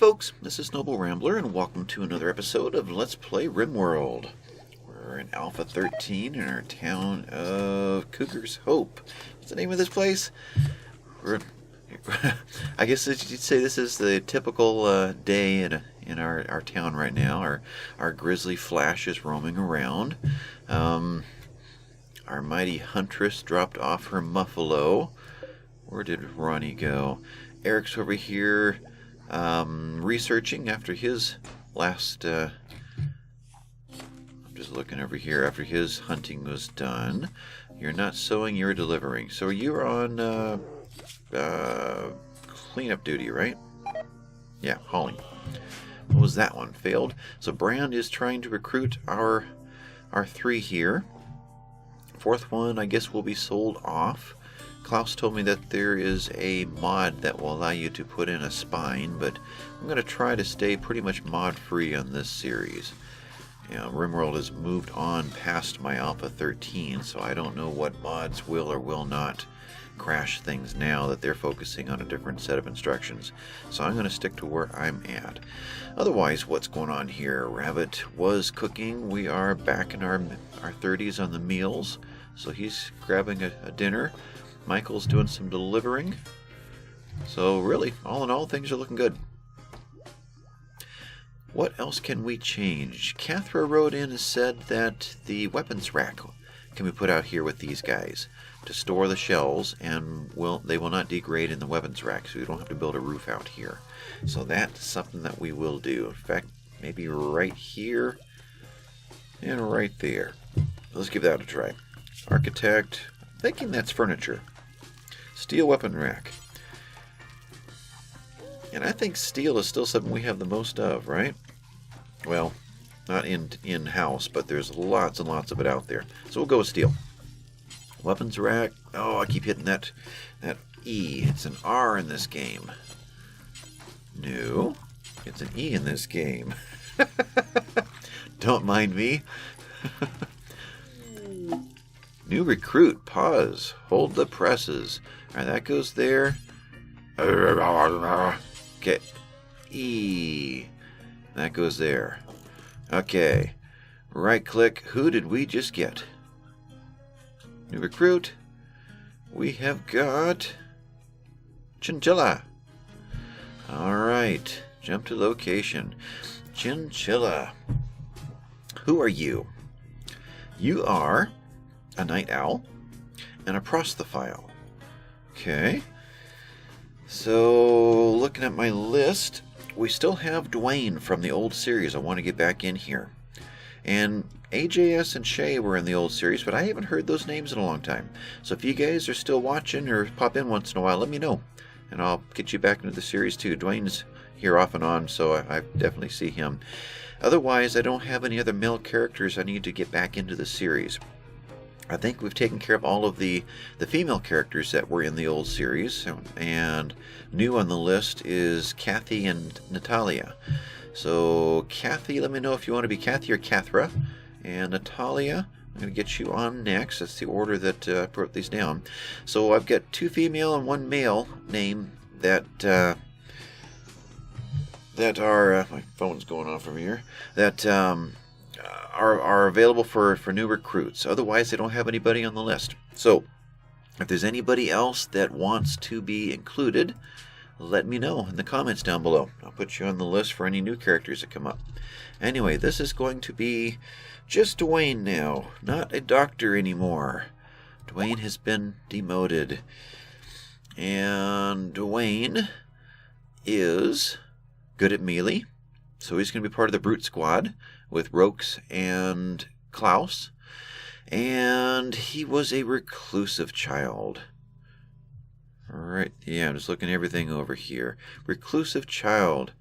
folks, this is Noble Rambler, and welcome to another episode of Let's Play RimWorld. We're in Alpha 13 in our town of Cougar's Hope. What's the name of this place? I guess you'd say this is the typical day in our town right now. Our grizzly Flash is roaming around. Our mighty huntress dropped off her muffalo. Where did Ronnie go? Eric's over here researching after his last... I'm just looking over here after his hunting was done. You're not sewing, you're delivering. So you're on cleanup duty, right? Yeah, hauling. What was that one? Failed. So Brand is trying to recruit our three here. Fourth one, I guess, will be sold off. Klaus told me that there is a mod that will allow you to put in a spine, but I'm going to try to stay pretty much mod-free on this series. You know, RimWorld has moved on past my Alpha 13, so I don't know what mods will or will not crash things now that they're focusing on a different set of instructions. So I'm going to stick to where I'm at. Otherwise, what's going on here? Rabbit was cooking. We are back in our 30s on the meals, so he's grabbing a dinner. Michael's doing some delivering. So really, all in all, things are looking good. What else can we change? Cathra wrote in and said that the weapons rack can be put out here with these guys to store the shells, and they will not degrade in the weapons rack, so you don't have to build a roof out here. So that's something that we will do. In fact, maybe right here and right there. Let's give that a try. Architect, thinking that's furniture. Steel weapon rack. And I think steel is still something we have the most of, right? Well, not in-house, but there's lots and lots of it out there. So we'll go with steel. Weapons rack. Oh, I keep hitting that E. It's an R in this game. No, it's an E in this game. Don't mind me. New recruit. Pause. Hold the presses. All right, that goes there. Okay. E. That goes there. Okay. Right click. Who did we just get? New recruit. We have got Chinchilla. All right. Jump to location. Chinchilla. Who are you? You are a night owl and a prosthephile. Okay. So, looking at my list, we still have Dwayne from the old series. I want to get back in here. And AJS and Shay were in the old series, but I haven't heard those names in a long time. So if you guys are still watching or pop in once in a while, let me know. And I'll get you back into the series too. Dwayne's here off and on, so I definitely see him. Otherwise, I don't have any other male characters I need to get back into the series. I think we've taken care of all of the female characters that were in the old series, and new on the list is Kathy and Natalia. So Kathy, let me know if you want to be Kathy or Cathra, and Natalia, I'm going to get you on next. That's the order that I wrote these down. So I've got 2 female and 1 male name that are my phone's going off from here. That are available for new recruits. Otherwise, they don't have anybody on the list. So, if there's anybody else that wants to be included, let me know in the comments down below. I'll put you on the list for any new characters that come up. Anyway, this is going to be just Dwayne now, not a doctor anymore. Dwayne has been demoted. And Dwayne is good at melee, so he's going to be part of the Brute Squad with Rokes and Klaus. And he was a reclusive child. Alright, yeah, I'm just looking at everything over here. Reclusive child.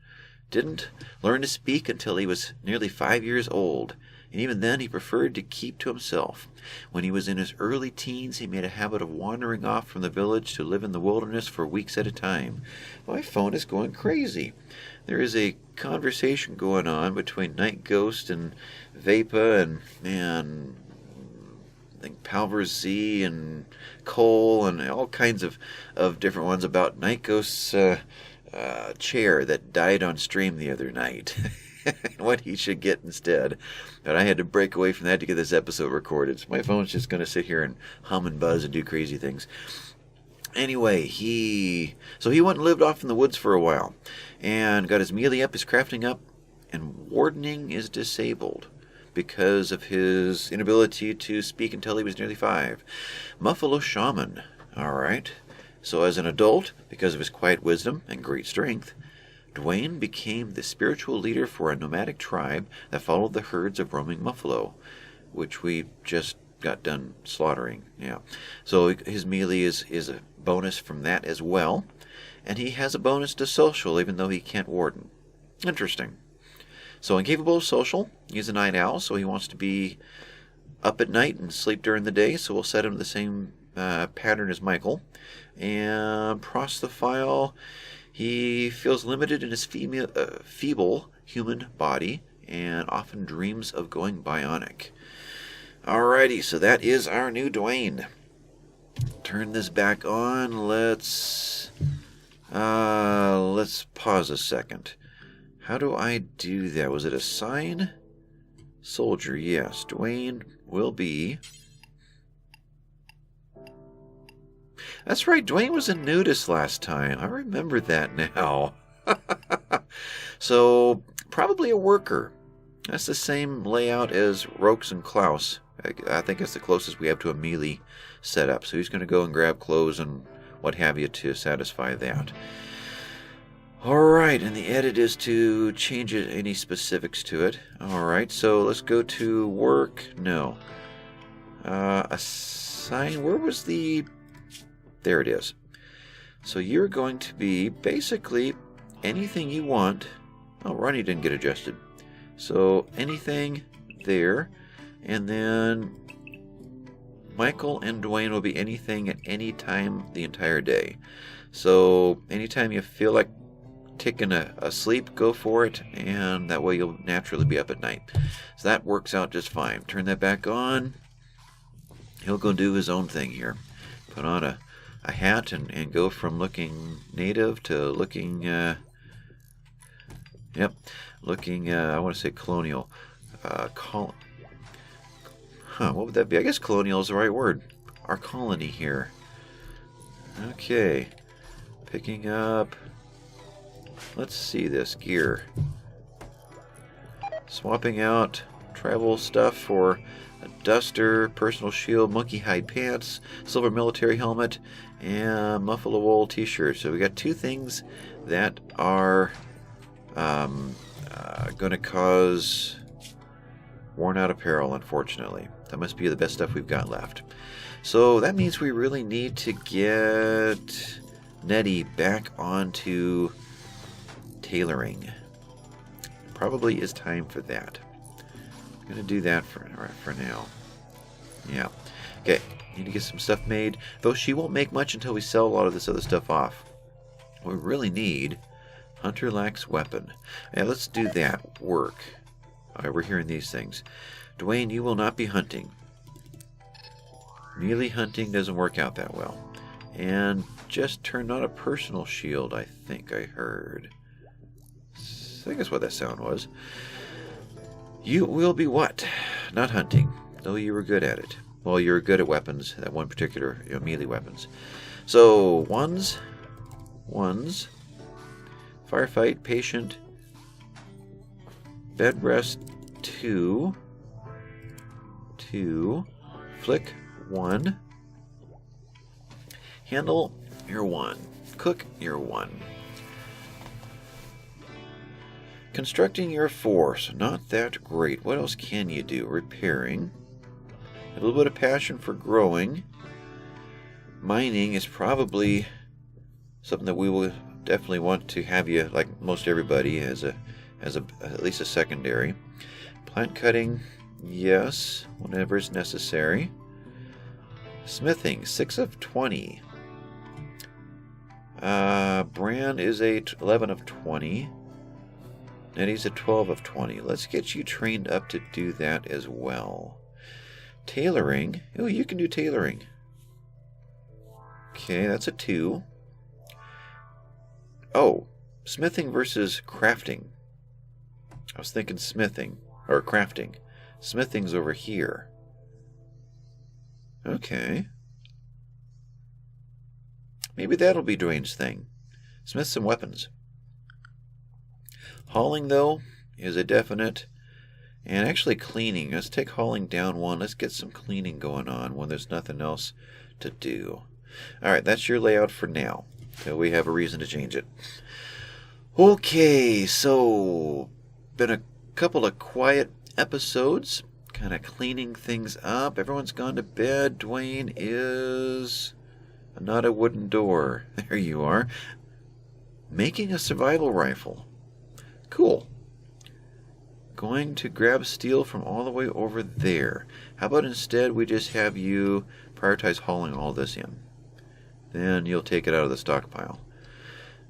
Didn't learn to speak until he was nearly 5 years old. And even then, he preferred to keep to himself. When he was in his early teens, he made a habit of wandering off from the village to live in the wilderness for weeks at a time. My phone is going crazy. There is a conversation going on between Night Ghost and Vapa and I think Palver Z and Cole and all kinds of different ones about Night Ghost's chair that died on stream the other night. What he should get instead. But I had to break away from that to get this episode recorded. So my phone's just going to sit here and hum and buzz and do crazy things. Anyway, he went and lived off in the woods for a while. And got his melee up, his crafting up, and wardening is disabled because of his inability to speak until he was nearly 5. Muffalo Shaman. Alright. So as an adult, because of his quiet wisdom and great strength, Dwayne became the spiritual leader for a nomadic tribe that followed the herds of roaming buffalo, which we just got done slaughtering. Yeah. So his melee is a bonus from that as well, and he has a bonus to social even though he can't warden. Interesting. So incapable of social, he's a night owl, so he wants to be up at night and sleep during the day, so we'll set him the same pattern as Michael. And Prostophile, he feels limited in his feeble human body and often dreams of going bionic. Alrighty, so that is our new Dwayne. Turn this back on. Let's pause a second. How do I do that? Was it assign? Soldier, yes. Dwayne will be... That's right, Dwayne was a nudist last time. I remember that now. So, probably a worker. That's the same layout as Rokes and Klaus. I think it's the closest we have to a melee setup. So he's going to go and grab clothes and what have you to satisfy that. Alright, and the edit is to change any specifics to it. Alright, so let's go to work. No. Assign. Where was the... There it is. So you're going to be basically anything you want. Oh, Ronnie didn't get adjusted. So anything there. And then Michael and Dwayne will be anything at any time the entire day. So anytime you feel like taking a sleep, go for it. And that way you'll naturally be up at night. So that works out just fine. Turn that back on. He'll go do his own thing here. Put on a hat and go from looking native to looking, looking, I want to say colonial. What would that be? I guess colonial is the right word. Our colony here. Okay. Picking up, let's see this gear. Swapping out travel stuff for a duster, personal shield, monkey hide pants, silver military helmet, and muffalo wool t-shirt. So we got 2 things that are going to cause worn out apparel, unfortunately. That must be the best stuff we've got left. So that means we really need to get Nettie back onto tailoring. Probably is time for that. I'm going to do that for now. Yeah. Okay, need to get some stuff made. Though she won't make much until we sell a lot of this other stuff off. We really need Hunter lacks weapon. Yeah, let's do that. Work. Alright, we're hearing these things. Dwayne, you will not be hunting. Melee hunting doesn't work out that well. And just turn on a personal shield, I think I heard. I think that's what that sound was. You will be what? Not hunting, though you were good at it. Well, you're good at weapons, that one particular, melee weapons. So, ones, firefight, patient, bed rest, 2, flick, 1, handle, you're 1, cook, you're 1. Constructing your force, not that great. What else can you do? Repairing. A little bit of passion for growing. Mining is probably something that we will definitely want to have you, like most everybody, as at least a secondary. Plant cutting, yes, whenever it's necessary. Smithing, 6 of 20. Bran is a 11 of 20. Nettie's a 12 of 20. Let's get you trained up to do that as well. Tailoring. Oh, you can do tailoring. Okay, that's a 2. Oh, Smithing versus crafting. I was thinking smithing, or crafting. Smithing's over here. Okay. Maybe that'll be Dwayne's thing. Smith some weapons. Hauling, though, is a definite. And actually cleaning. Let's take hauling down one. Let's get some cleaning going on when there's nothing else to do. Alright, that's your layout for now. Till we have a reason to change it. Okay, so been a couple of quiet episodes. Kind of cleaning things up. Everyone's gone to bed. Dwayne is not a wooden door. There you are. Making a survival rifle. Cool. Going to grab steel from all the way over there. How about instead we just have you prioritize hauling all this in. Then you'll take it out of the stockpile.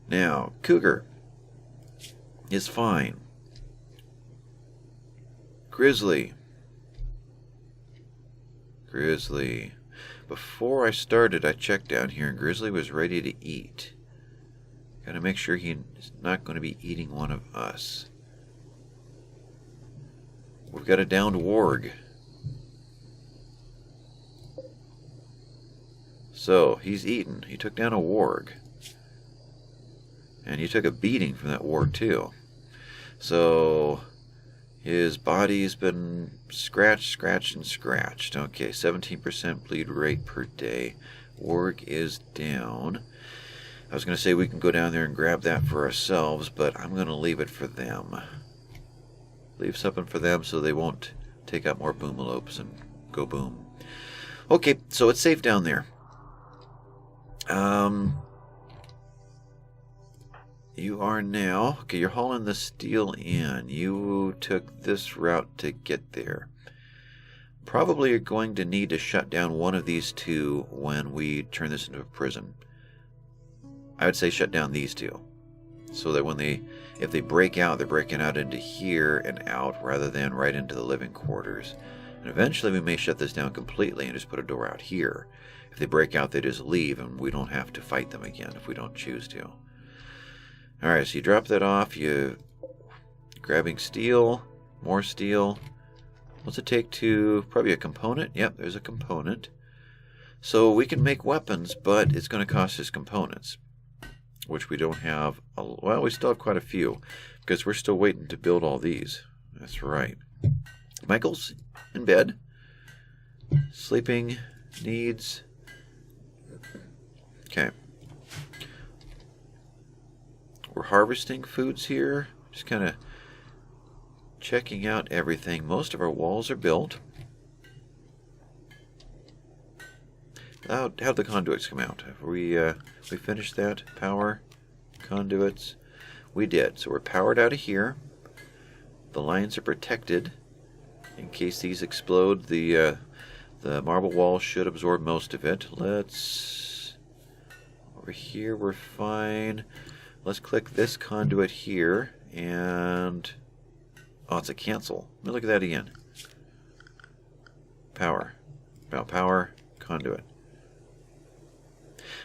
Now, Cougar is fine. Grizzly. Before I started, I checked down here, and Grizzly was ready to eat. Gotta make sure he's not going to be eating one of us. We've got a downed warg. So, he's eaten. He took down a warg. And you took a beating from that warg, too. So, his body's been scratched. Okay, 17% bleed rate per day. Warg is down. I was going to say we can go down there and grab that for ourselves, but I'm going to leave it for them. Leave something for them so they won't take out more boomalopes and go boom. Okay, so it's safe down there. You are now... Okay, you're hauling the steel in. You took this route to get there. Probably you're going to need to shut down one of these two when we turn this into a prison. I would say shut down these two. So that when if they break out, they're breaking out into here and out rather than right into the living quarters. And eventually we may shut this down completely and just put a door out here. If they break out, they just leave and we don't have to fight them again if we don't choose to. Alright, so you drop that off, you grabbing steel, more steel. What's it take to, probably a component? Yep, there's a component. So we can make weapons, but it's going to cost us components. Which we don't have, well, we still have quite a few. Because we're still waiting to build all these. That's right. Michael's in bed. Sleeping needs. Okay. We're harvesting foods here. Just kind of checking out everything. Most of our walls are built. How'd the conduits come out? Have we finished that? Power, conduits. We did. So we're powered out of here. The lines are protected. In case these explode, the marble wall should absorb most of it. Let's... Over here we're fine. Let's click this conduit here, and... Oh, it's a cancel. Let me look at that again. Power. About power, conduit.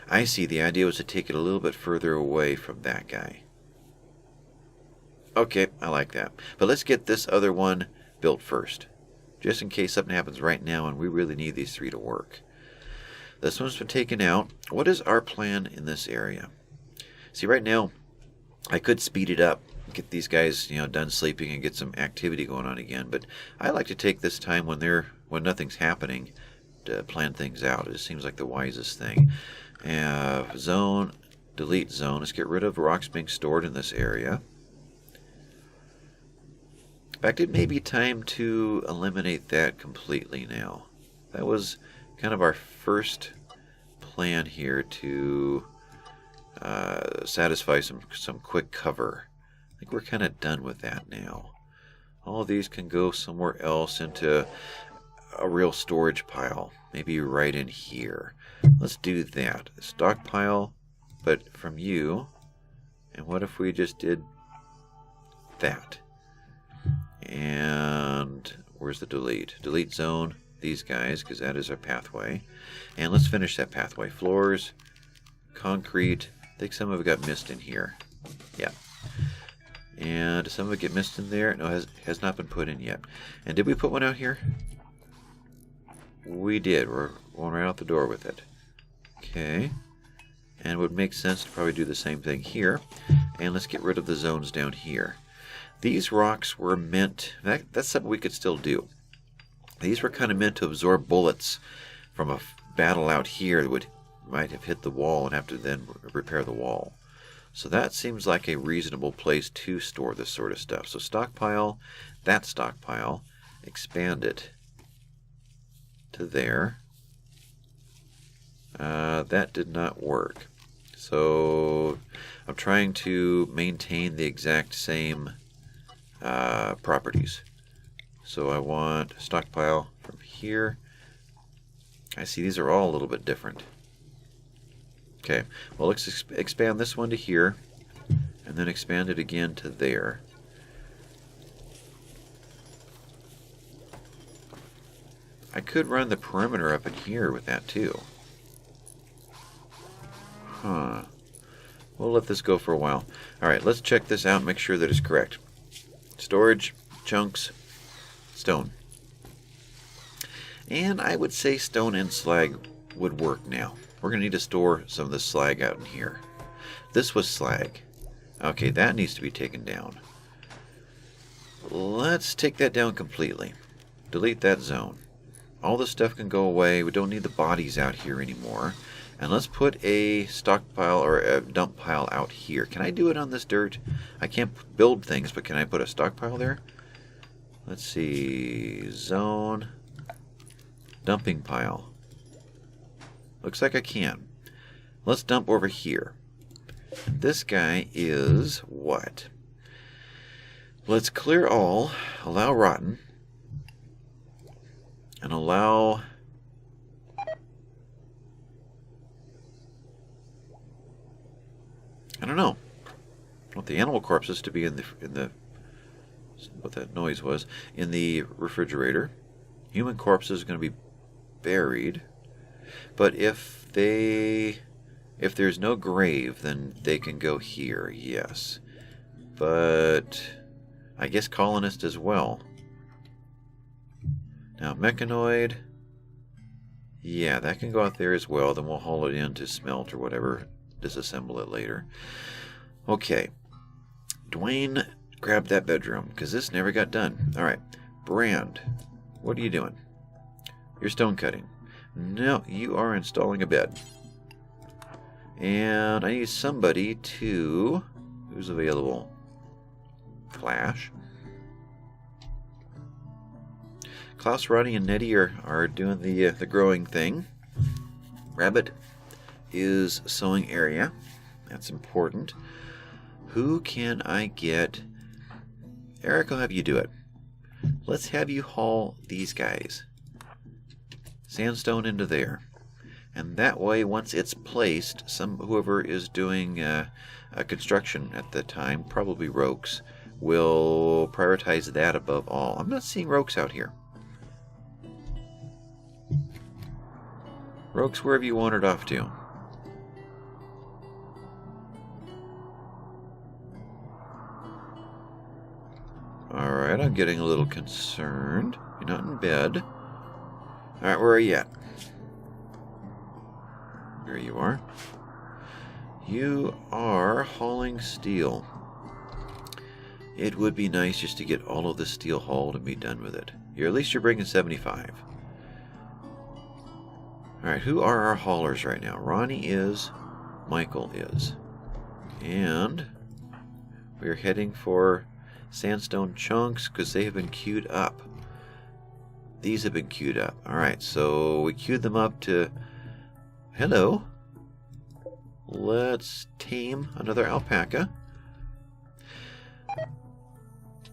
I see. The idea was to take it a little bit further away from that guy. Okay, I like that. But let's get this other one built first. Just in case something happens right now and we really need these three to work. This one's been taken out. What is our plan in this area? See, right now, I could speed it up, get these guys, done sleeping and get some activity going on again. But I like to take this time when nothing's happening to plan things out. It seems like the wisest thing. Zone, delete zone. Let's get rid of rocks being stored in this area. In fact, it may be time to eliminate that completely now. That was kind of our first plan here to satisfy some quick cover. I think we're kind of done with that now. All of these can go somewhere else into a real storage pile. Maybe right in here. Let's do that. Stockpile, but from you. And what if we just did that? And where's the delete? Delete zone, these guys, because that is our pathway. And let's finish that pathway. Floors, concrete. I think some of it got missed in here. Yeah, And does some of it get missed in there? No, has not been put in yet. And did we put one out here? We did. We're going right out the door with it. Okay. And it would make sense to probably do the same thing here. And let's get rid of the zones down here. These rocks were meant... That's something we could still do. These were kind of meant to absorb bullets from a battle out here that might have hit the wall and have to then repair the wall. So that seems like a reasonable place to store this sort of stuff. So stockpile, that stockpile, expand it to there. That did not work. So I'm trying to maintain the exact same properties. So I want stockpile from here. I see these are all a little bit different. Okay, well let's expand this one to here, and then expand it again to there. I could run the perimeter up in here with that too. Huh. We'll let this go for a while. Alright, let's check this out and make sure that it's correct. Storage, chunks, stone. And I would say stone and slag would work now. We're going to need to store some of this slag out in here. This was slag. Okay, that needs to be taken down. Let's take that down completely. Delete that zone. All this stuff can go away. We don't need the bodies out here anymore. And let's put a stockpile or a dump pile out here. Can I do it on this dirt? I can't build things, but can I put a stockpile there? Let's see. Zone. Dumping pile. Looks like I can. Let's dump over here. This guy is what? Let's clear all, allow rotten, and allow... I don't know. I want the animal corpses to be in the what that noise was, in the refrigerator. Human corpses are going to be buried. But if there's no grave, then they can go here, yes. But I guess colonist as well. Now mechanoid, yeah, that can go out there as well. Then we'll haul it in to smelt or whatever, disassemble it later. Okay, Dwayne, grab that bedroom because this never got done. All right, Brand, what are you doing? You're stone cutting. No, you are installing a bed. And I need somebody to... Who's available? Clash. Klaus, Ronnie, and Nettie are doing the growing thing. Rabbit is sewing area. That's important. Who can I get? Eric, I'll have you do it. Let's have you haul these guys. Sandstone into there, and that way once it's placed, whoever is doing construction at the time, probably Rokes, will prioritize that above all. I'm not seeing Rokes out here. Rokes, where have you wandered off to? Alright, I'm getting a little concerned. You're not in bed. Alright, where are you at? There you are. You are hauling steel. It would be nice just to get all of the steel hauled and be done with it. At least you're bringing 75. Alright, who are our haulers right now? Ronnie is. Michael is. And we're heading for sandstone chunks because they have been queued up. These have been queued up. Alright, so we queued them up to... Hello. Let's tame another alpaca.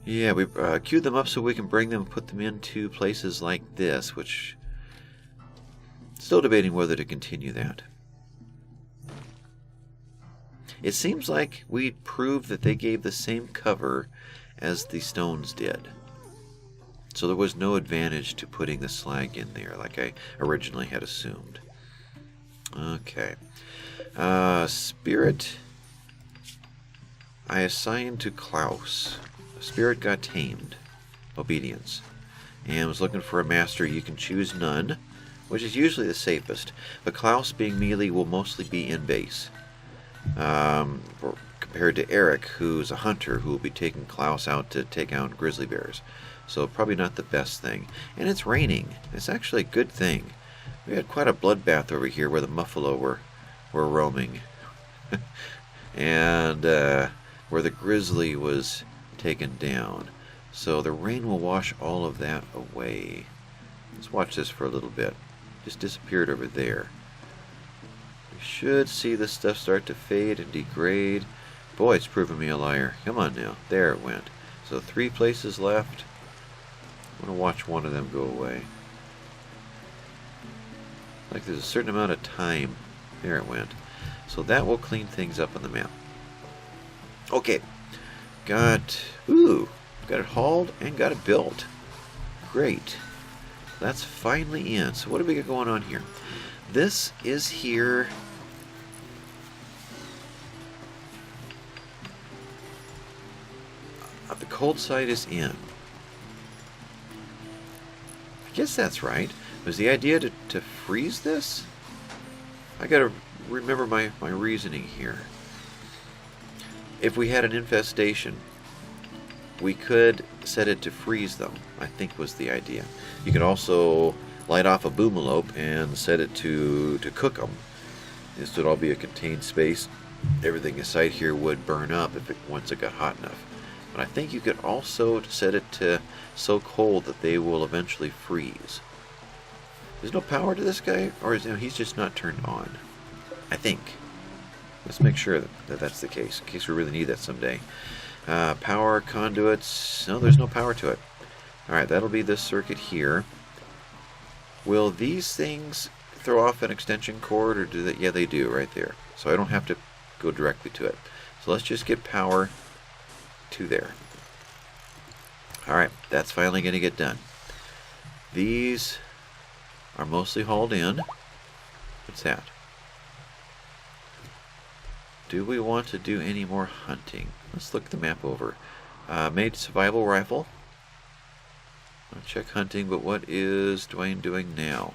Yeah, we queued them up so we can bring them and put them into places like this, which... Still debating whether to continue that. It seems like we proved that they gave the same cover as the stones did. So there was no advantage to putting the slag in there like I originally had assumed. Okay. Spirit. I assigned to Klaus. A spirit got tamed. Obedience. And was looking for a master. You can choose none, which is usually the safest. But Klaus, being melee, will mostly be in base. Compared to Eric, who's a hunter, who will be taking Klaus out to take out grizzly bears. So probably not the best thing. And it's raining. It's actually a good thing. We had quite a bloodbath over here where the Muffalo were roaming. And where the grizzly was taken down. So the rain will wash all of that away. Let's watch this for a little bit. Just disappeared over there. We should see this stuff start to fade and degrade. Boy, it's proving me a liar. Come on now. There it went. So 3 places left. I'm going to watch one of them go away. Like there's a certain amount of time. There it went. So that will clean things up on the map. Okay. Got it hauled and got it built. Great. That's finally in. So what do we got going on here? This is here. The cold side is in. I guess that's right. Was the idea to freeze this? I gotta remember my reasoning here. If we had an infestation, we could set it to freeze them, I think was the idea. You could also light off a boomalope and set it to cook them. This would all be a contained space. Everything inside here would burn up once it got hot enough. But I think you could also set it to so cold that they will eventually freeze. There's no power to this guy, or he's just not turned on? I think. Let's make sure that that's the case, in case we really need that someday. Power conduits. No, there's no power to it. Alright, that'll be this circuit here. Will these things throw off an extension cord, or do they? Yeah, they do, right there. So I don't have to go directly to it. So let's just get power to there. Alright, that's finally going to get done. These are mostly hauled in. What's that? Do we want to do any more hunting? Let's look the map over. Made survival rifle. I'll check hunting, but what is Dwayne doing now?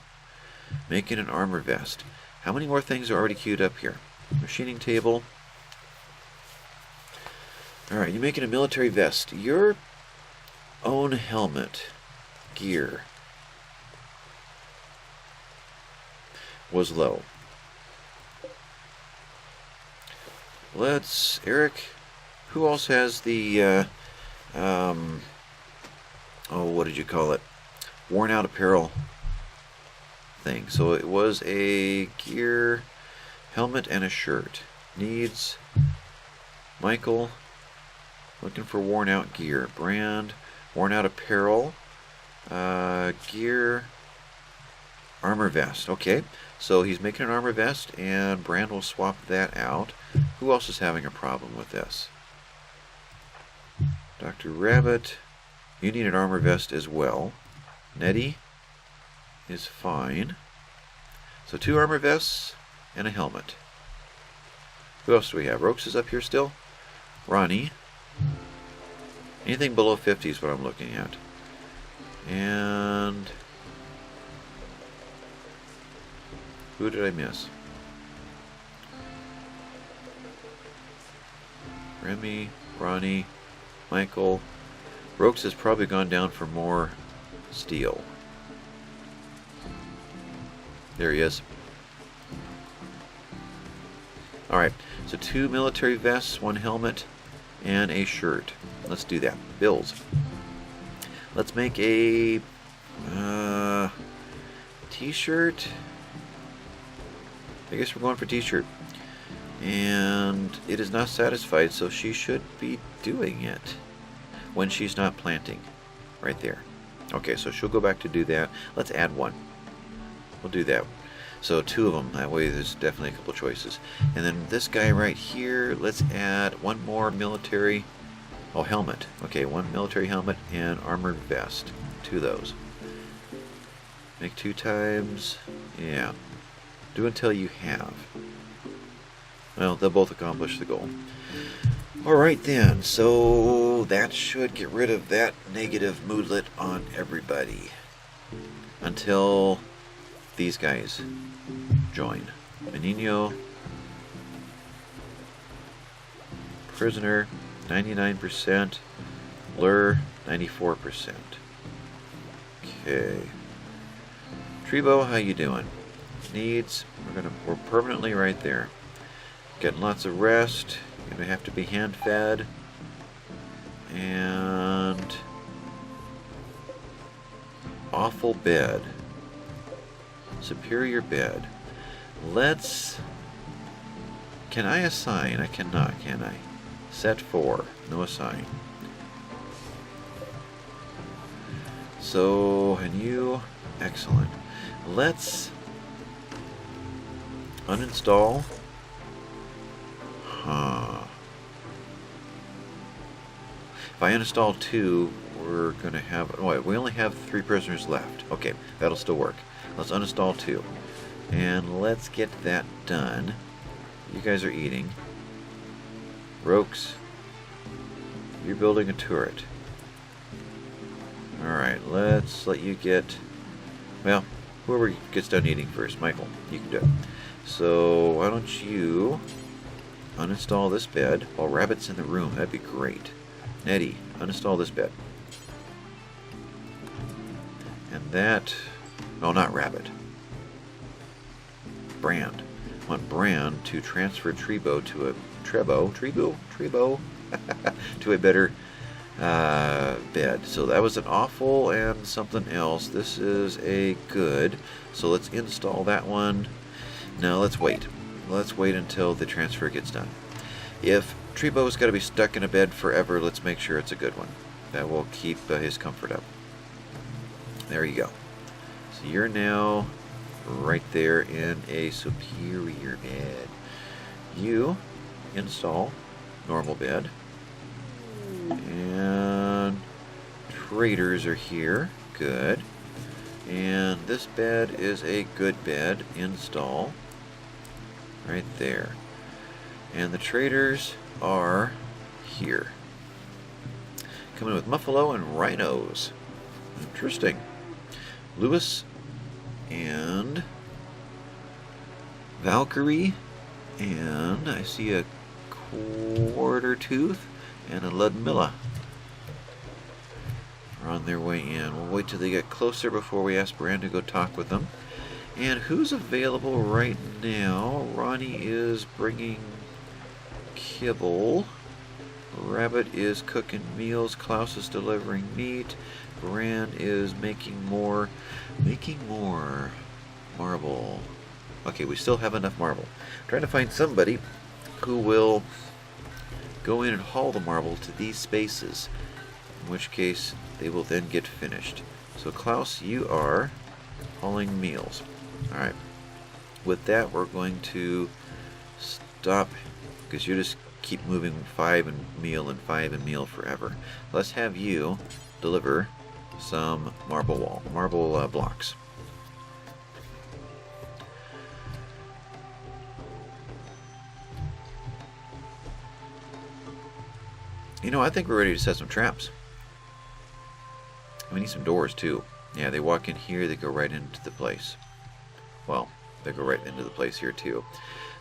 Making an armor vest. How many more things are already queued up here? Machining table. Alright, you're making a military vest. Your own helmet. Gear. Was low. Eric, who else has the, what did you call it? Worn out apparel thing. So it was a gear, helmet, and a shirt. Needs Michael, looking for worn out gear. Brand, worn out apparel, gear, armor vest. Okay, so he's making an armor vest, and Brand will swap that out. Who else is having a problem with this? Dr. Rabbit, you need an armor vest as well. Nettie is fine. So 2 armor vests and a helmet. Who else do we have? Rokes is up here still. Ronnie. Anything below 50 is what I'm looking at. And who did I miss? Remy, Ronnie, Michael. Rokes has probably gone down for more steel. There he is. Alright, so 2 military vests, 1 helmet, and a shirt. Let's do that. Bills. Let's make a t-shirt. I guess we're going for t-shirt. And it is not satisfied, so she should be doing it when she's not planting. Right there. Okay, so she'll go back to do that. Let's add 1. We'll do that. So 2 of them. That way there's definitely a couple choices. And then this guy right here, let's add 1 more military... Oh, helmet. Okay, 1 military helmet and armored vest. 2 of those. Make 2 times... Yeah. Do until you have. Well, they'll both accomplish the goal. Alright then, so that should get rid of that negative moodlet on everybody. Until these guys join. Menino, Prisoner, 99%, Lure, 94%. Okay. Trebo, how you doing? Needs, we're permanently right there. Getting lots of rest. You're gonna have to be hand fed. And awful bed. Superior bed. Let's... Can I assign? I cannot, can I? Set 4. No assign. So, and you... Excellent. Let's uninstall. If I uninstall 2, we're going to have... Oh, wait, we only have 3 prisoners left. Okay, that'll still work. Let's uninstall 2. And let's get that done. You guys are eating. Rokes, you're building a turret. Alright, let's let you get... Well, whoever gets done eating first. Michael, you can do it. So, why don't you uninstall this bed while Rabbit's in the room? That'd be great. Nettie, uninstall this bed. And that... No, not Rabbit. Brand. I want Brand to transfer Trebo to a... Trebo? to a better bed. So that was an awful and something else. This is a good. So let's install that one. No, let's wait. Let's wait until the transfer gets done. If Trebo's got to be stuck in a bed forever, let's make sure it's a good one. That will keep his comfort up. There you go. So you're now right there in a superior bed. You install normal bed. And traders are here. Good. And this bed is a good bed. Install. Right there. And the traders are here. Coming with Muffalo and Rhinos. Interesting. Lewis and Valkyrie. And I see a Quarter Tooth and a Ludmilla are on their way in. We'll wait till they get closer before we ask Brand to go talk with them. And who's available right now? Ronnie is bringing kibble. Rabbit is cooking meals. Klaus is delivering meat. Brand is making more marble. Okay, we still have enough marble. I'm trying to find somebody who will go in and haul the marble to these spaces, in which case they will then get finished. So Klaus, you are hauling meals. Alright, with that we're going to stop, because you just keep moving 5 and meal and 5 and meal forever. Let's have you deliver some marble blocks. You know, I think we're ready to set some traps. We need some doors too. Yeah, they walk in here, they go right into the place. Well, they go right into the place here too.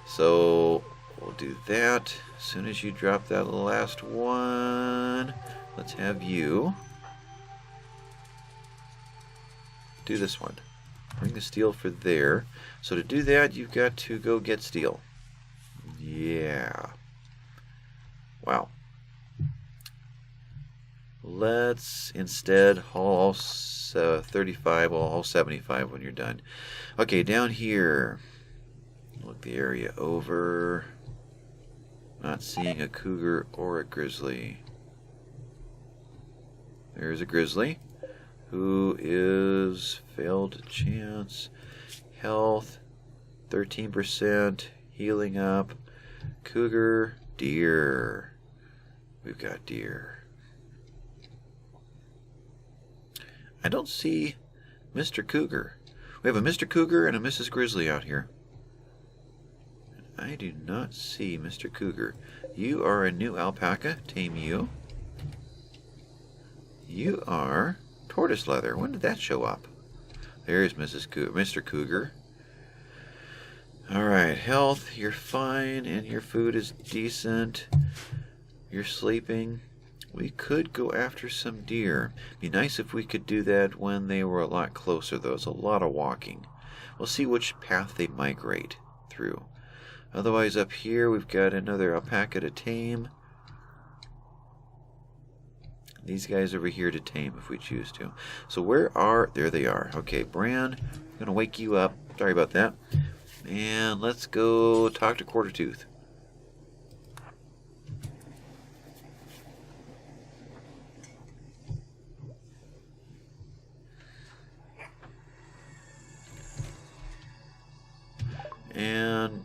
So we'll do that. As soon as you drop that last one, let's have you do this one. Bring the steel for there. So to do that, you've got to go get steel. Yeah. Wow. Let's instead haul all 35, well, all 75 when you're done. Okay, down here, look the area over. Not seeing a cougar or a grizzly. There's a grizzly who is failed chance, health, 13%, healing up, cougar, deer. We've got deer. I don't see Mr. Cougar. We have a Mr. Cougar and a Mrs. Grizzly out here. I do not see Mr. Cougar. You are a new alpaca. Tame you. You are tortoise leather. When did that show up? There's Mr. Cougar. Alright, health, you're fine, and your food is decent. You're sleeping. We could go after some deer. Be nice if we could do that when they were a lot closer, though. It's a lot of walking. We'll see which path they migrate through. Otherwise, up here, we've got another alpaca to tame. These guys over here to tame if we choose to. So there they are. Okay, Bran, I'm going to wake you up. Sorry about that. And let's go talk to Quartertooth. And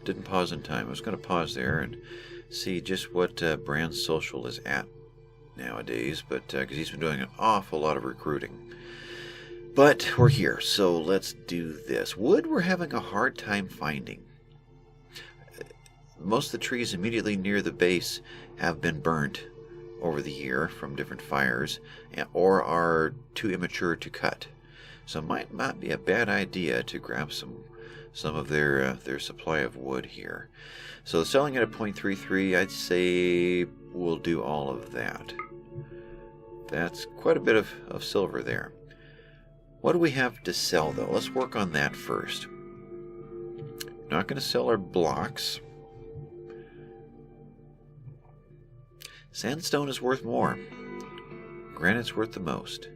didn't pause in time. I was going to pause there and see just what Bran's social is at nowadays, but because he's been doing an awful lot of recruiting. But we're here, so let's do this. Wood we're having a hard time finding. Most of the trees immediately near the base have been burnt over the year from different fires, or are too immature to cut. So it might not be a bad idea to grab some of their supply of wood here. So selling it at 0.33, I'd say we'll do all of that. That's quite a bit of silver there. What do we have to sell, though? Let's work on that first. Not going to sell our blocks. Sandstone is worth more. Granite's worth the most.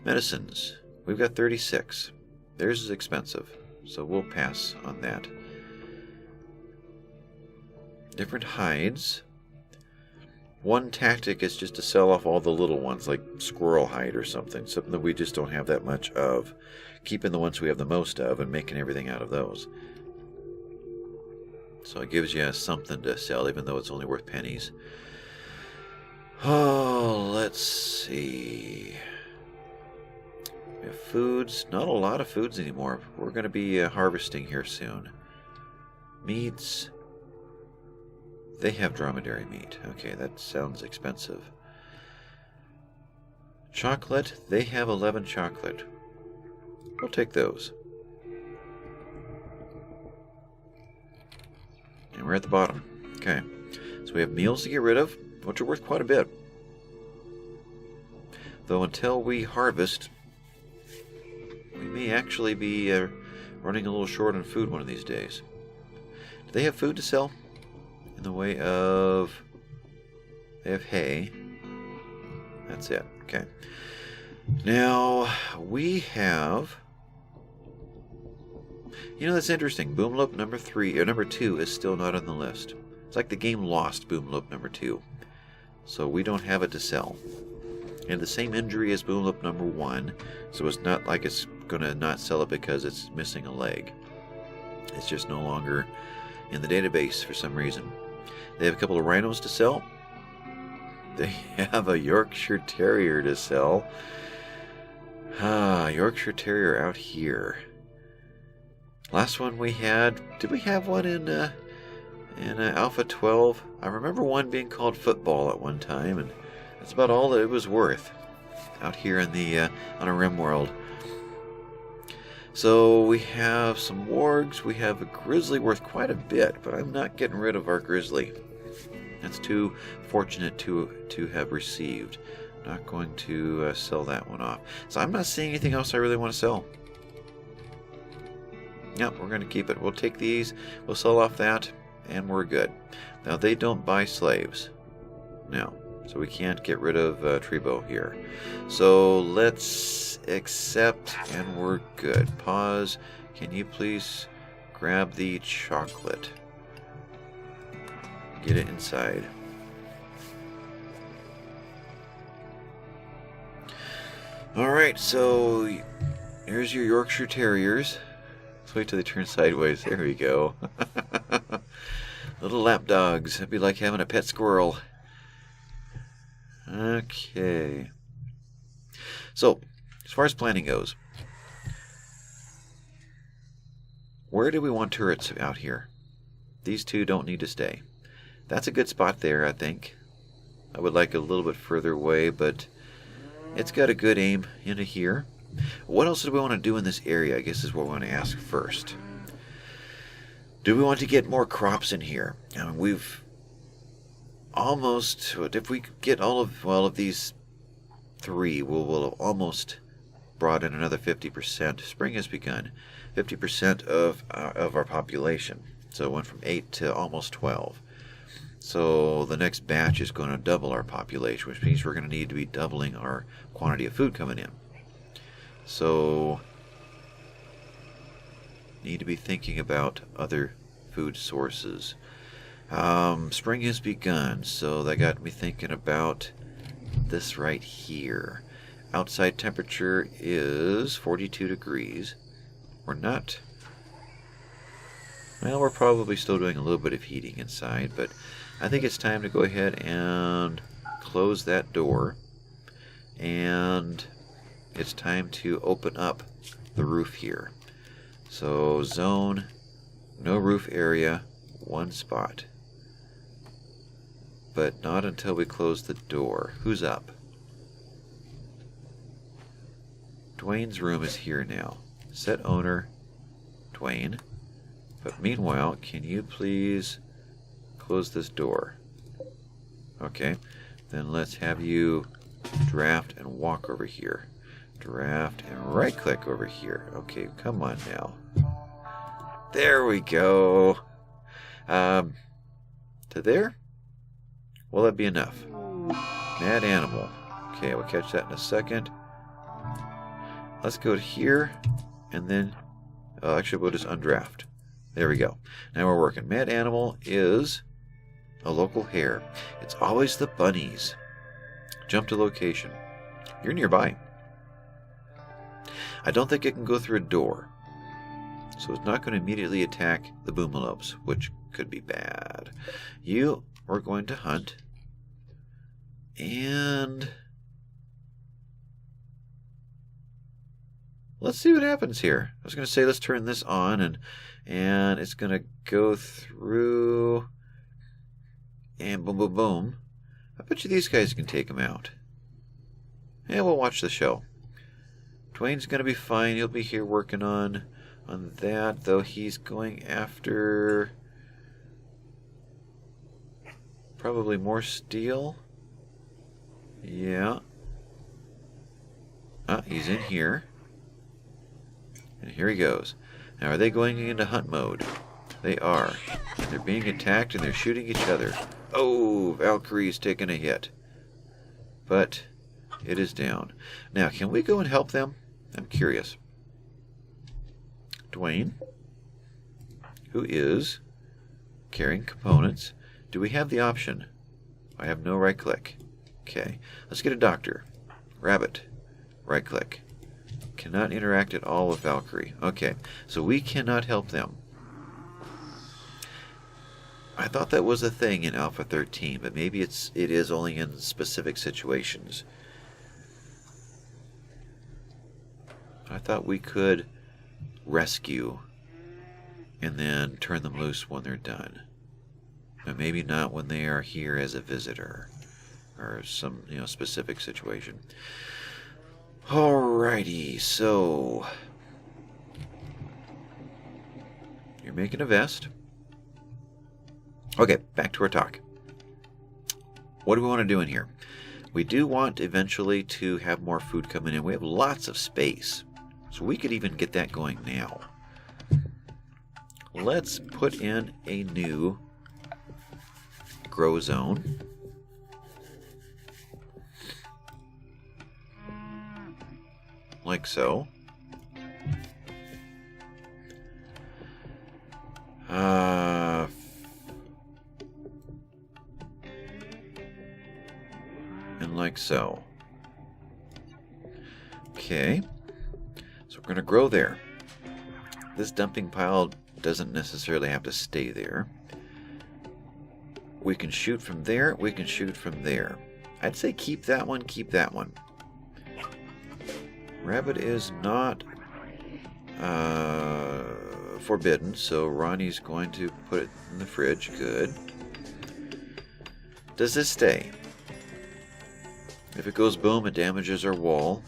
Medicines. We've got 36. Theirs is expensive, so we'll pass on that. Different hides. One tactic is just to sell off all the little ones, like squirrel hide or something that we just don't have that much of. Keeping the ones we have the most of and making everything out of those. So it gives you something to sell, even though it's only worth pennies. Oh, let's see. We have foods. Not a lot of foods anymore. We're going to be harvesting here soon. Meats. They have dromedary meat. Okay, that sounds expensive. Chocolate. They have 11 chocolate. We'll take those. And we're at the bottom. Okay. So we have meals to get rid of, which are worth quite a bit. Though until we harvest, we may actually be running a little short on food one of these days. Do they have food to sell? In the way of... They have hay. That's it. Okay. Now, we have... You know, that's interesting. Boomlope number 2 is still not on the list. It's like the game lost Boomlope number 2. So we don't have it to sell. And the same injury as Boomlope number 1. So it's not like it's going to not sell it because it's missing a leg. It's just no longer in the database for some reason. They have a couple of rhinos to sell. They have a Yorkshire Terrier to sell. Yorkshire Terrier out here. Last one we had, did we have one in Alpha 12? I remember one being called Football at one time, and that's about all that it was worth out here in the on a RimWorld. So we have some wargs. We have a grizzly worth quite a bit, but I'm not getting rid of our grizzly. That's too fortunate to have received. Not going to sell that one off. So I'm not seeing anything else I really want to sell. Yep, we're going to keep it. We'll take these, we'll sell off that, and we're good. Now, they don't buy slaves. No. So we can't get rid of Trebo here. So let's accept, and we're good. Pause. Can you please grab the chocolate? Get it inside. Alright, so here's your Yorkshire Terriers. Let's wait till they turn sideways. There we go. Little lap dogs. That'd be like having a pet squirrel. Okay. So, as far as planning goes, Where do we want turrets out here? These two don't need to stay. That's a good spot there, I think. I would like a little bit further away, but it's got a good aim into here. What else do we want to do in this area, I guess is what we want to ask first. Do we want to get more crops in here? I mean, we've almost, if we get all of these three, we'll have almost brought in another 50%. Spring has begun. 50% of our population. So it went from 8 to almost 12. So the next batch is going to double our population, which means we're going to need to be doubling our quantity of food coming in. So need to be thinking about other food sources. Spring has begun, so that got me thinking about this right here. Outside temperature is 42 degrees. We're not... Well, we're probably still doing a little bit of heating inside, but I think it's time to go ahead and close that door. And it's time to open up the roof here. So zone, no roof area, one spot. But not until we close the door. Who's up? Dwayne's room is here now. Set owner, Dwayne. But meanwhile, can you please close this door? Okay, then let's have you draft and walk over here. Draft and right click over here. Okay, come on now. There we go. To there? Will that be enough? Mad animal. Okay, we'll catch that in a second. Let's go to here, and then actually we'll just undraft. There we go. Now we're working. Mad animal is a local hare. It's always the bunnies. Jump to location. You're nearby. I don't think it can go through a door, so it's not going to immediately attack the boomalopes, which could be bad. You are going to hunt, and let's see what happens here. I was going to say let's turn this on, and it's going to go through, and boom, boom, boom. I bet you these guys can take him out. Yeah, we'll watch the show. Dwayne's going to be fine. He'll be here working on that, though he's going after probably more steel. Yeah. He's in here. And here he goes. Now, are they going into hunt mode? They are. They're being attacked and they're shooting each other. Oh, Valkyrie's taking a hit. But it is down. Now, can we go and help them? I'm curious. Dwayne, who is carrying components. Do we have the option? I have no right click. Okay, let's get a doctor. Rabbit, right click. Cannot interact at all with Valkyrie. Okay, so we cannot help them. I thought that was a thing in Alpha 13, but maybe it is only in specific situations. I thought we could rescue and then turn them loose when they're done. But maybe not when they are here as a visitor or some, specific situation. Alrighty, so you're making a vest. Okay, back to our talk. What do we want to do in here? We do want eventually to have more food coming in. We have lots of space, so we could even get that going now. Let's put in a new grow zone. Like so. And like so. Okay. So we're going to grow there. This dumping pile doesn't necessarily have to stay there. We can shoot from there. We can shoot from there. I'd say keep that one, keep that one. Rabbit is not forbidden, so Ronnie's going to put it in the fridge. Good. Does this stay? If it goes boom, it damages our wall.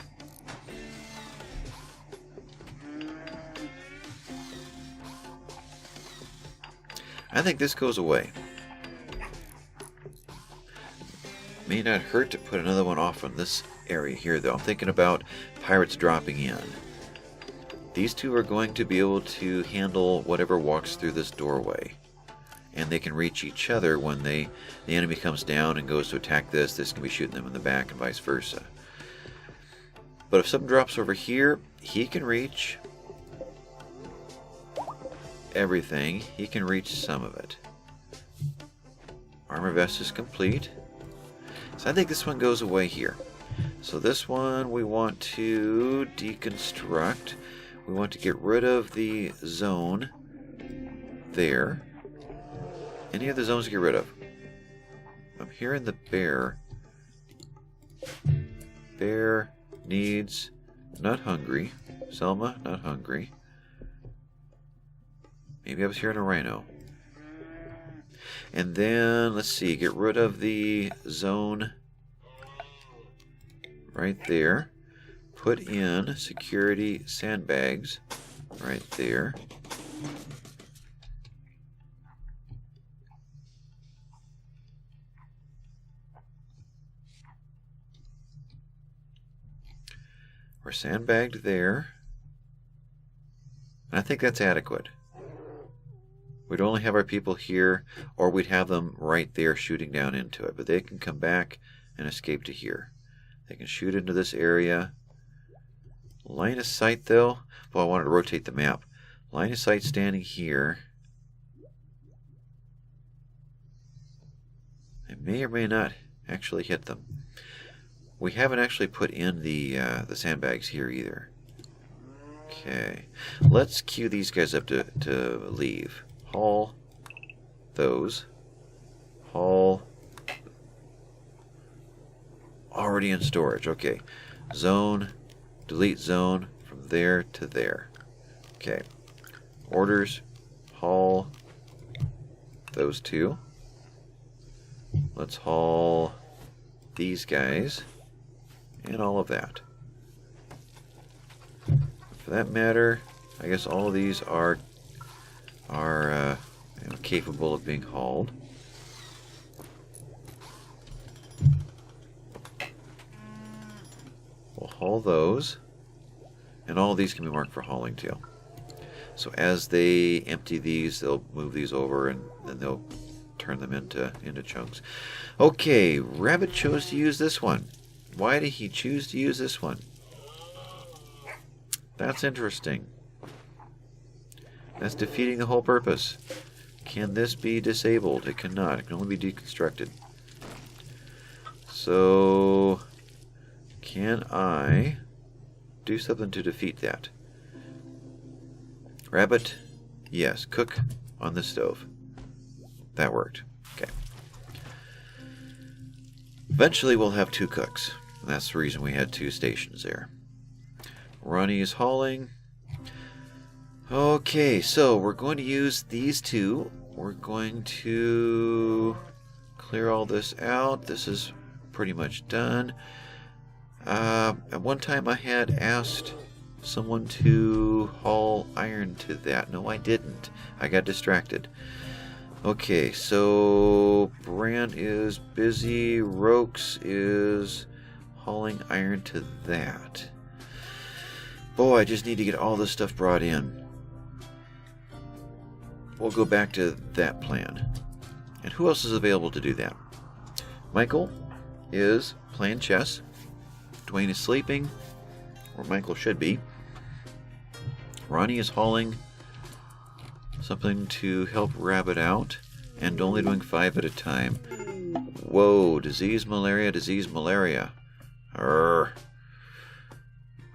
I think this goes away. May not hurt to put another one off from this area here, though. I'm thinking about pirates dropping in. These two are going to be able to handle whatever walks through this doorway. And they can reach each other when the enemy comes down and goes to attack this. This can be shooting them in the back and vice versa. But if something drops over here, he can reach everything. He can reach some of it. Armor vest is complete. So I think this one goes away here. So this one we want to deconstruct. We want to get rid of the zone there. Any of the zones to get rid of? I'm hearing the bear. Bear needs not hungry. Selma, not hungry. Maybe I was hearing a rhino. And then, let's see, get rid of the zone right there. Put in security sandbags right there. We're sandbagged there. And I think that's adequate. We'd only have our people here, or we'd have them right there shooting down into it. But they can come back and escape to here. They can shoot into this area. Line of sight, though. Well, I wanted to rotate the map. Line of sight standing here. I may or may not actually hit them. We haven't actually put in the sandbags here either. Okay. Let's queue these guys up to leave. Haul those. Haul. Already in storage. Okay. Zone. Delete zone from there to there. Okay. Orders. Haul those two. Let's haul these guys and all of that. For that matter, I guess all of these are capable of being hauled. We'll haul those, and all of these can be marked for hauling too. So as they empty these, they'll move these over, and then they'll turn them into chunks. Okay, Rabbit chose to use this one. Why did he choose to use this one? That's interesting. That's defeating the whole purpose. Can this be disabled? It cannot. It can only be deconstructed. So, can I do something to defeat that? Rabbit, yes. Cook on the stove. That worked. Okay. Eventually we'll have two cooks. That's the reason we had two stations there. Ronnie is hauling. Okay, so we're going to use these two. We're going to clear all this out. This is pretty much done. At one time I had asked someone to haul iron to that. No, I didn't. I got distracted. Okay, so Brand is busy. Rokes is hauling iron to that. Boy, I just need to get all this stuff brought in. We'll go back to that plan. And who else is available to do that? Michael is playing chess. Dwayne is sleeping, or Michael should be. Ronnie is hauling something to help Rabbit out, and only doing 5 at a time. Whoa, disease, malaria, disease, malaria. Arrgh.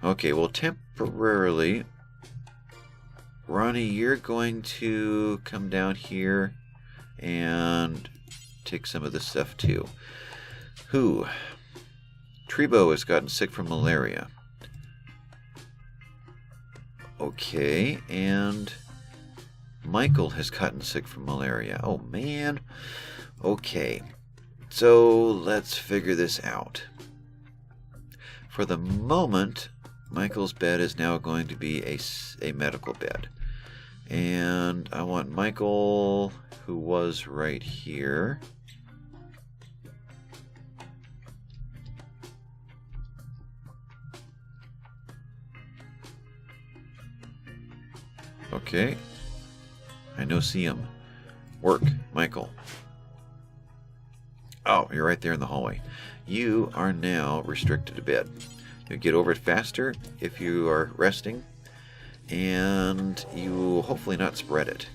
Okay, well, temporarily, Ronnie, you're going to come down here and take some of this stuff too. Who? Trebo has gotten sick from malaria. Okay, and Michael has gotten sick from malaria. Oh, man. Okay. So, let's figure this out. For the moment, Michael's bed is now going to be a medical bed. And I want Michael, who was right here. Okay. I no see him. Work, Michael. Oh, you're right there in the hallway. You are now restricted to bed. You'll get over it faster if you are resting, and you will hopefully not spread it.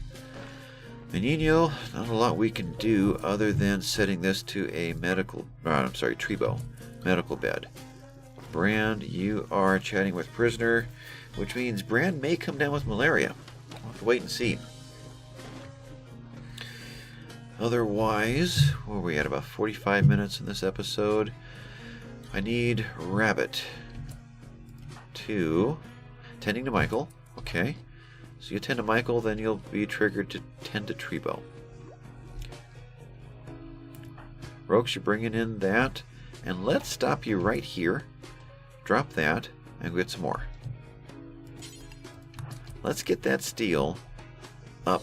Menino, not a lot we can do other than setting this to a Trebo, medical bed. Brand, you are chatting with prisoner, which means Brand may come down with malaria. We'll have to wait and see. Otherwise, where are we at? About 45 minutes in this episode. I need Rabbit to tending to Michael. Okay. So you tend to Michael, then you'll be triggered to tend to Trebo. Rogues, you're bringing in that. And let's stop you right here. Drop that, and get some more. Let's get that steel up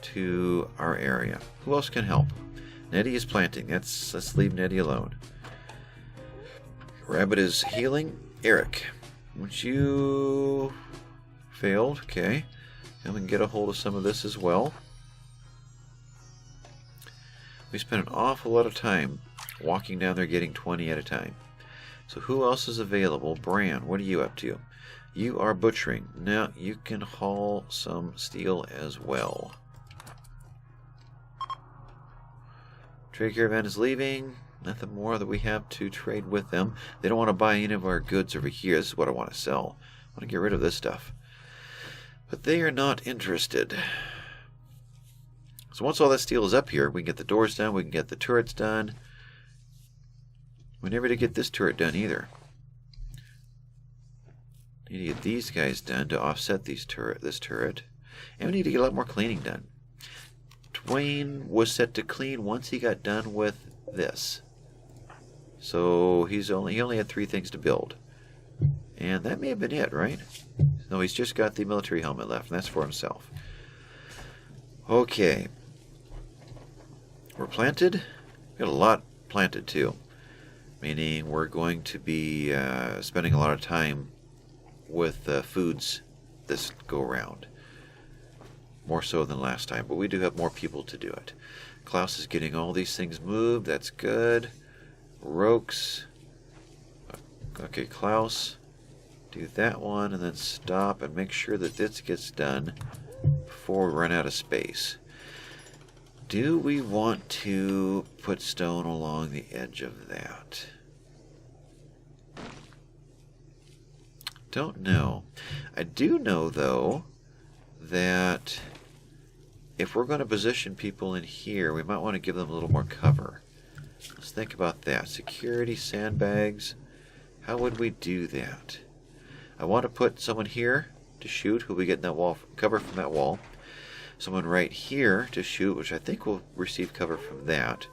to our area. Who else can help? Nettie is planting. Let's leave Nettie alone. Rabbit is healing. Eric, once you failed, okay. And we can get a hold of some of this as well. We spent an awful lot of time walking down there getting 20 at a time. So who else is available? Bran, what are you up to? You are butchering. Now you can haul some steel as well. Trade caravan is leaving. Nothing more that we have to trade with them. They don't want to buy any of our goods over here. This is what I want to sell. I want to get rid of this stuff. But they are not interested. So once all that steel is up here, we can get the doors done. We can get the turrets done. We never did get this turret done either. Need to get these guys done to offset this turret. And we need to get a lot more cleaning done. Dwayne was set to clean once he got done with this. So he only had 3 things to build. And that may have been it, right? No, he's just got the military helmet left, and that's for himself. Okay. We're planted. We got a lot planted too. Meaning we're going to be spending a lot of time with foods this go around. More so than last time, but we do have more people to do it. Klaus is getting all these things moved. That's good. Rokes. Okay, Klaus. Do that one and then stop and make sure that this gets done before we run out of space. Do we want to put stone along the edge of that? Don't know. I do know, though, that if we're going to position people in here, we might want to give them a little more cover. Let's think about that. Security, sandbags. How would we do that? I want to put someone here to shoot, who we get in that wall, cover from that wall. Someone right here to shoot, which I think will receive cover from that.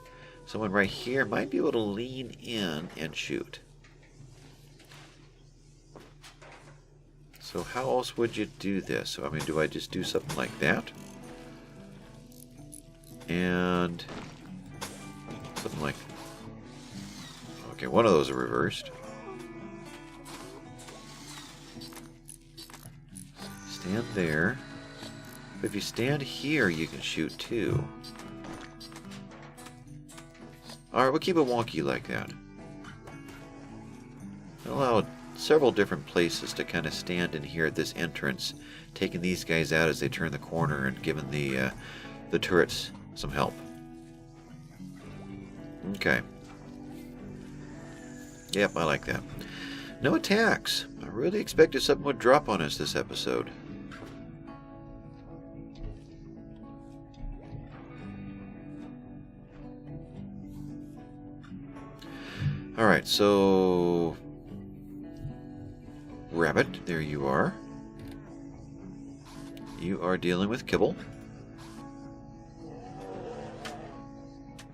Someone right here might be able to lean in and shoot. So how else would you do this? So, I mean, do I just do something like that? And something like... Okay, one of those are reversed. Stand there. But if you stand here, you can shoot too. Alright, we'll keep it wonky like that. Allow several different places to kind of stand in here at this entrance, taking these guys out as they turn the corner and giving the turrets some help. Okay. Yep, I like that. No attacks. I really expected something would drop on us this episode. Alright, so... Rabbit, there you are. you are dealing with kibble.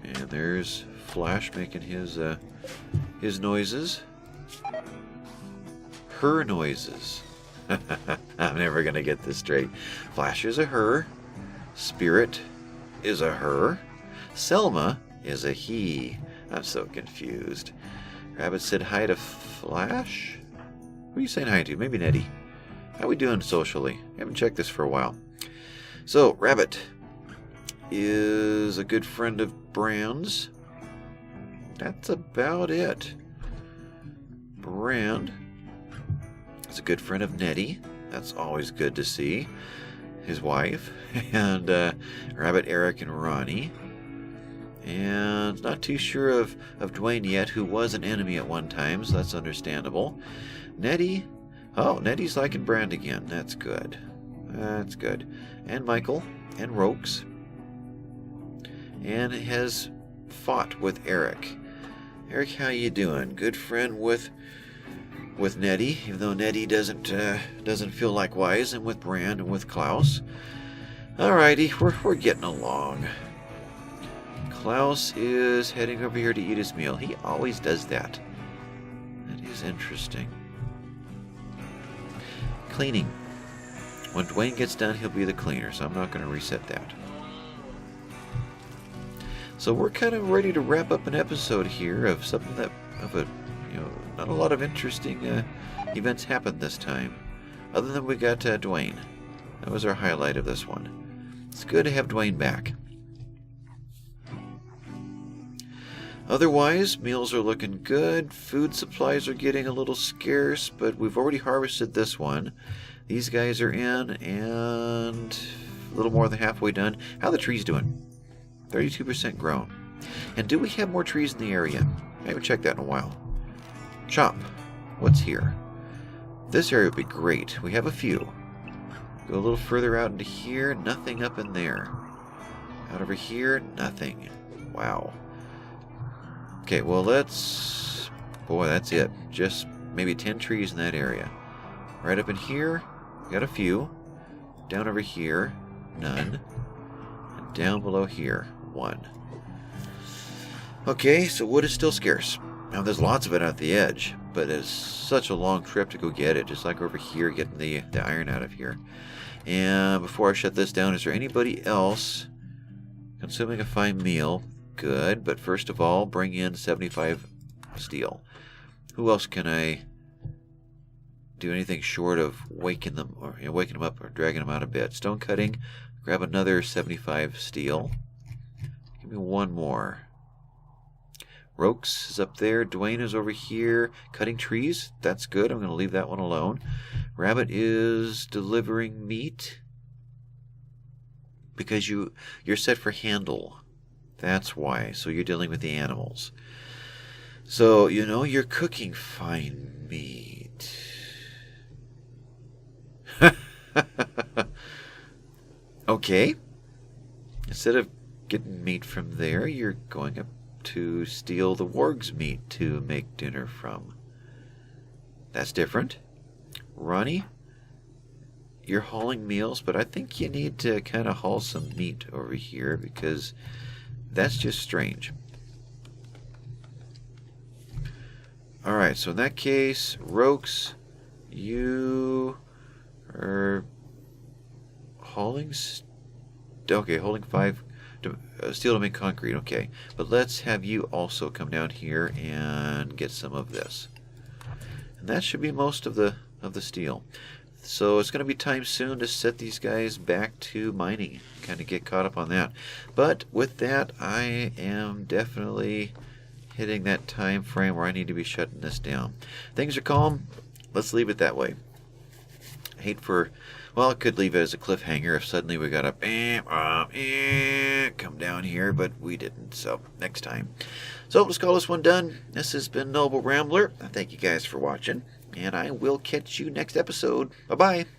And there's Flash making his noises. Her noises. I'm never going to get this straight. Flash is a her. Spirit is a her. Selma is a he. I'm so confused. Rabbit said hi to Flash? Who are you saying hi to? Maybe Nettie. How we doing socially? I haven't checked this for a while. So, Rabbit is a good friend of Brand's. That's about it. Brand is a good friend of Nettie. That's always good to see. His wife. And Rabbit, Eric, and Ronnie. And not too sure of Dwayne yet, who was an enemy at one time, so that's understandable. Nettie. Oh, Nettie's liking Brand again. That's good. That's good. And Michael and Rokes. And has fought with Eric. Eric, how you doing? Good friend with Nettie, even though Nettie doesn't feel likewise, and with Brand and with Klaus. Alrighty, we're getting along. Klaus is heading over here to eat his meal. He always does that. That is interesting. Cleaning. When Dwayne gets done, he'll be the cleaner, so I'm not going to reset that. So we're kind of ready to wrap up an episode here of something that, not a lot of interesting events happened this time. Other than we got Dwayne. That was our highlight of this one. It's good to have Dwayne back. Otherwise, meals are looking good. Food supplies are getting a little scarce, but we've already harvested this one. These guys are in, and a little more than halfway done. How are the trees doing? 32% grown. And do we have more trees in the area? I haven't checked that in a while. Chop. What's here? This area would be great. We have a few. Go a little further out into here. Nothing up in there. Out over here. Nothing. Wow. Okay, well, let's... Boy, that's it. Just maybe 10 trees in that area. Right up in here, got a few. Down over here, none. And down below here, one. Okay, so wood is still scarce. Now, there's lots of it at the edge, but it's such a long trip to go get it, just like over here, getting the iron out of here. And before I shut this down, is there anybody else consuming a fine meal? Good, but first of all, bring in 75 steel. Who else can I do anything short of waking them up or dragging them out a bit? Stone cutting, grab another 75 steel. Give me one more. Rokes is up there. Dwayne is over here cutting trees. That's good. I'm going to leave that one alone. Rabbit is delivering meat because you're set for handle. That's why. So you're dealing with the animals. So, you're cooking fine meat. Okay. Instead of getting meat from there, you're going up to steal the warg's meat to make dinner from. That's different. Ronnie, you're hauling meals, but I think you need to kind of haul some meat over here because that's just strange. Alright, so in that case, Rokes, you are hauling... holding 5 steel to make concrete, okay. But let's have you also come down here and get some of this. And that should be most of the steel. So it's going to be time soon to set these guys back to mining, kind of get caught up on that. But with that, I am definitely hitting that time frame where I need to be shutting this down. Things are calm. Let's leave it that way. I hate for... Well, I could leave it as a cliffhanger if suddenly we got a come down here, but we didn't, so next time. So let's call this one done. This has been Noble Rambler. Thank you guys for watching, and I will catch you next episode. Bye-bye.